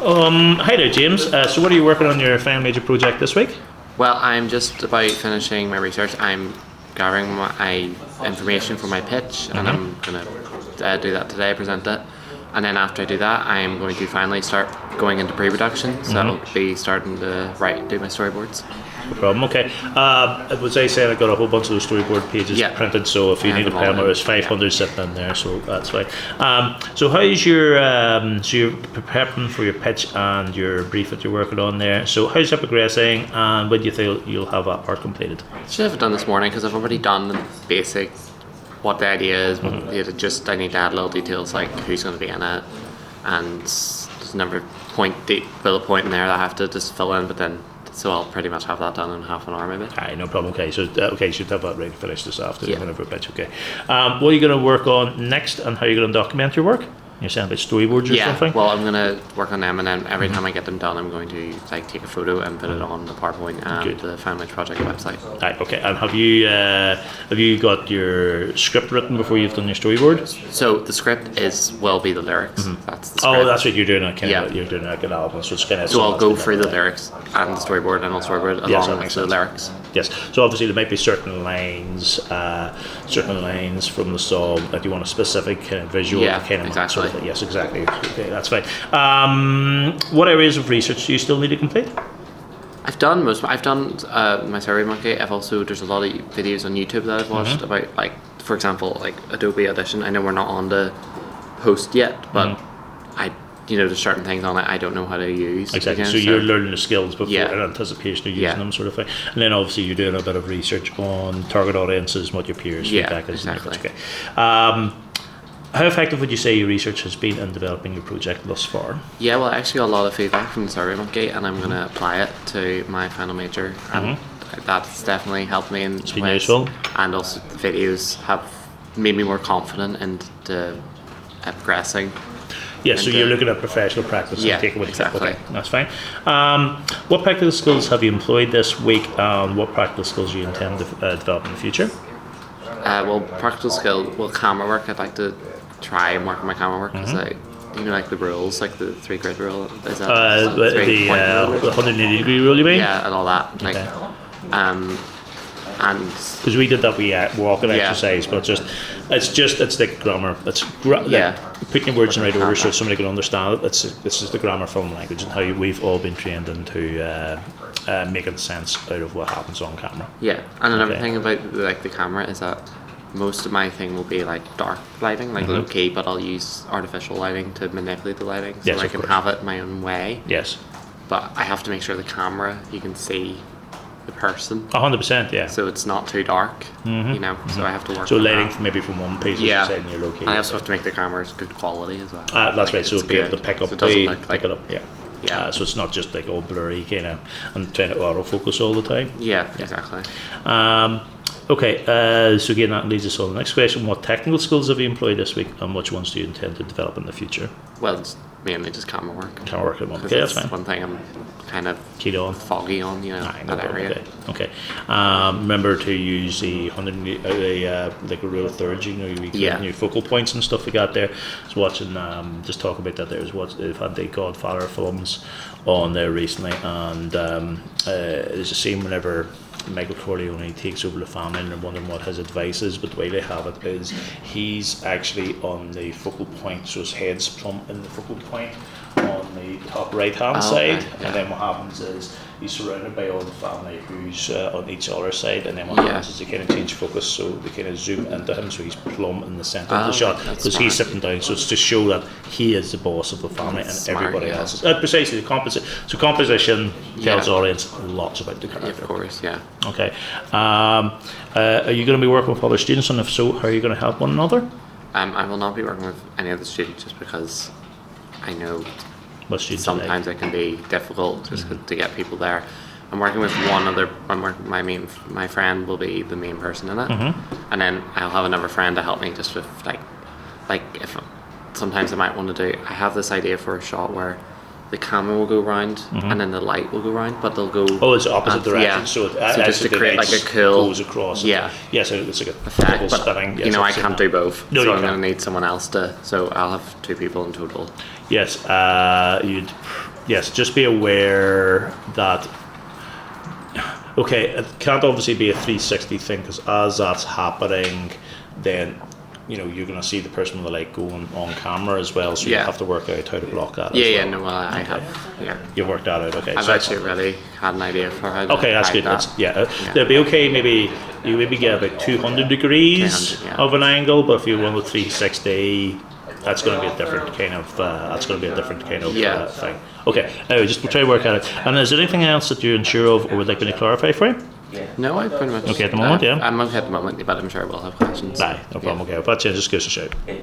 Hi there, James. So what are you working on your final major project this week? Well, I'm just about finishing my research. I'm gathering my information for my pitch, and I'm going to do that today, present it. And then after I do that, I'm going to finally start going into pre-production. So I'll be starting to do my storyboards. No problem, okay. As I said, I got a whole bunch of those storyboard pages printed, so if you need a pen, there's 500 sitting in there, so that's fine. So how's your, so you're preparing for your pitch and your brief that you're working on there, so how's that progressing, and when do you think you'll have that part completed? Should have it done this morning, because I've already done the basic, what the idea is, I need to add little details like who's going to be in it, and there's another bullet point in there that I have to just fill in, but then so I'll pretty much have that done in half an hour maybe. Aye, no problem. Okay, so you should have that ready to finish this afternoon whenever pitch. Okay. What are you going to work on next, and how are you going to document your work? You're saying about storyboards or something? Well, I'm going to work on them, and then every time I get them done, I'm going to take a photo and put it on the PowerPoint and the Fanmage Project website. Right, okay. And have you got your script written before you've done your storyboard? So the script will be the lyrics. That's the script. Oh, that's what you're doing. You're doing like an album, so it's kind of. So I'll go through the lyrics and the storyboard, and I'll storyboard along with the lyrics. Yes. So obviously there might be certain lines from the song that you want a specific kind of visual. Exactly. Sort of, yes, exactly. Okay, that's fine. What areas of research do you still need to complete? I've done most. I've done my SurveyMonkey. There's a lot of videos on YouTube that I've watched about, like, for example, like Adobe Audition. I know we're not on the post yet, but there's certain things on it I don't know how to use. Exactly. So you're learning the skills before in anticipation of using them, sort of thing. And then obviously you're doing a bit of research on target audiences, what your peers' feedback is. Exactly. Okay. How effective would you say your research has been in developing your project thus far? Yeah, well, I actually got a lot of feedback from the SurveyMonkey, and I'm going to apply it to my final major, and that's definitely helped me in ways. Useful. And also the videos have made me more confident into progressing. Yeah, so you're looking at professional practice and taking what you exactly. Okay, that's fine. What practical skills have you employed this week, and what practical skills do you intend to develop in the future? Practical skill, camera work. I'd like to try and work on my camera work, because like the rules, like the 3 grid rule. Is that the 180 degree rule, you mean? Yeah, and all that. Like, okay. And because we did that walking exercise, but it's the grammar. It's putting words in the right order so somebody can understand it. This is the grammar film language, and how we've all been trained into making sense out of what happens on camera. Yeah, and another thing about like the camera is that most of my thing will be like dark lighting, like low key, but I'll use artificial lighting to manipulate the lighting, so I can have it my own way. Yes. But I have to make sure the camera, you can see the person. 100%, yeah. So it's not too dark, so I have to work. So lighting maybe from one piece, in your low key. And I also have to make the cameras good quality as well. That's right. So be able to pick up pick it up. Yeah. So it's not just like all blurry kind of and trying to autofocus all the time. Yeah, exactly. Okay, so again, that leads us on to the next question. What technical skills have you employed this week, and which ones do you intend to develop in the future? Well, it's mainly just camera work. Camera work at the moment. Okay, that's fine. One thing I'm kind of keyed on, foggy on, that area. Okay. Remember to use the 100 like a rule of thirds. Your focal points and stuff like that. There, I was watching. Just talk about that. They've had the Godfather films on there recently, and there's a scene whenever Michael Corleone takes over the family, and they're wondering what his advice is, but the way they have it is he's actually on the focal point, so his head's plumb in the focal point on the top right hand side, and then what happens is he's surrounded by all the family who's on each other side, and then what happens is they kind of change focus, so they kind of zoom into him, so he's plumb in the centre of the shot, because he's sitting down, so it's to show that he is the boss of the family and everybody else is. Precisely, the composition. So composition tells the audience lots about the character. Of course, yeah. Okay. Are you going to be working with other students, and if so, how are you going to help one another? I will not be working with any other students, just because I know sometimes it can be difficult just to get people there. I'm working with one other. My friend will be the main person in it, and then I'll have another friend to help me just with like if sometimes I might want to do. I have this idea for a shot where the camera will go round and then the light will go round, but they'll go. Oh, it's opposite direction. Yeah. So just to create like a cool goes across. Yeah. So it's like a effect, but spinning. Yes, I can't do both. No, so I'm going to need someone else to. So I'll have 2 people in total. Yes. You'd Yes, just be aware that. Okay, it can't obviously be a 360 thing because as that's happening, then you're going to see the person with the light going on camera as well. So you have to work out how to block that. Yeah, no, I have. Yeah, you've worked that out. Okay, I've actually really had an idea for how. Okay, that's good. It'll be okay. Maybe you get about 200 degrees of an angle, but if you want a 360. That's going to be a different kind of. Thing. Okay. Anyway, just try to work at it. And is there anything else that you're unsure of or would like me to clarify for you? No, I pretty much. Okay at the moment, yeah. I'm okay at the moment, but I'm sure we'll have questions. Aye, no problem. Okay, if that changes, give us a shout.